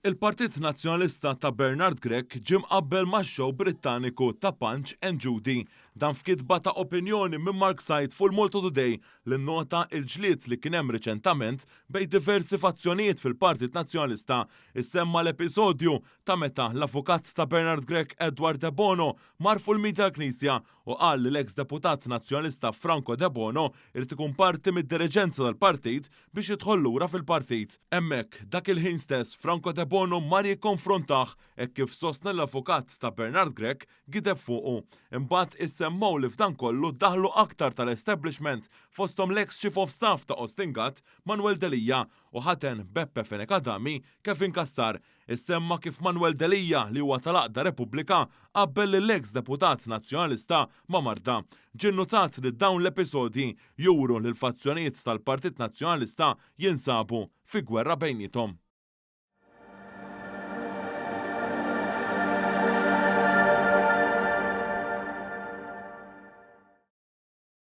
Il-Partit Nazzjonalista ta' Bernard Grech ġim qabbel max-show Brittaniku ta' Punch and Judy. Dan f'kitba ta' opinjoni minn Mark Sajt fuq il-Malta Today li nnota il-ġlied li kien hemm riċentament bejn diversi fazzjonijiet fil-Partit Nazzjonalista issemma l-episodju ta' meta l-avukat ta' Bernard Grech Edward De Bono mar fuq il-Midja l-Knisja u qal li l-eks deputat nazzjonalista Franco De Bono irid ikun parti mid-diriġenza tal-partit biex jidħol lura fil-partit. Hemmhekk dak il-ħin stess Franco De Bono mar jikkonfrontaħ hekk kif sostna l-avukat ta' Bernard Grech gideb fuqu. Imbagħad issemmaw li f'dan kollu daħlu aktar tal-establishment fosthom l-ex Chief of Staff ta' Ostingat Manuel Delija u ħaten Beppe Fenekadami Kevin Kassar. Issemma kif Manuel Delija li huwa tal-Aqda Repubblika qabbel l-ex deputat nazzjonalista ma' marda. Ġie notat li dawn l-episodji juru li l-fazzjonijiet tal-Partit Nazzjonalista jinsabu fi gwerra bejnietom.